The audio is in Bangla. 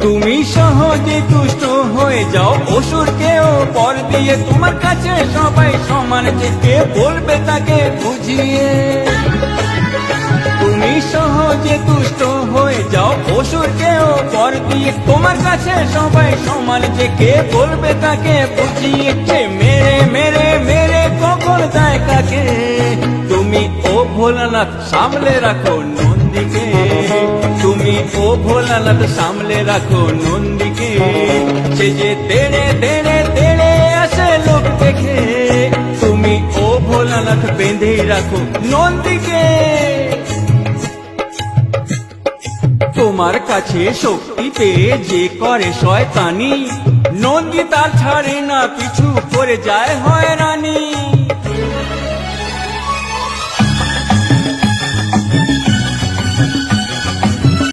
তুমি সহজে তুষ্ট হয়ে যাও অসুরকেও পর দিয়ে, তোমার কাছে সবাই সমান যে কে বলবে তাকে বুঝিয়ে। তুমি সহজে তুষ্ট হয়ে যাও অসুরকেও পর দিয়ে, তোমার কাছে সবাই সমান যে কে বলবে তাকে বুঝিয়ে। সে মেরে মেরে মেরে কখন দেয় কাকে, তুমি ও ভোলানাথ সামলে রাখো নন্দীকে। তুমি ও ভোলানাথ সামলে রাখো নন্দীকে। সে যে তেড়ে তেড়ে তেড়ে আসে লোক দেখে, তুমি ও ভোলানাথ বেঁধেই রাখো নন্দীকে। তোমার কাছে শক্তি পেয়ে যে করে শয়তানি, নন্দী তার ছাড়ে না, পিছু করে যায় হয়রানি।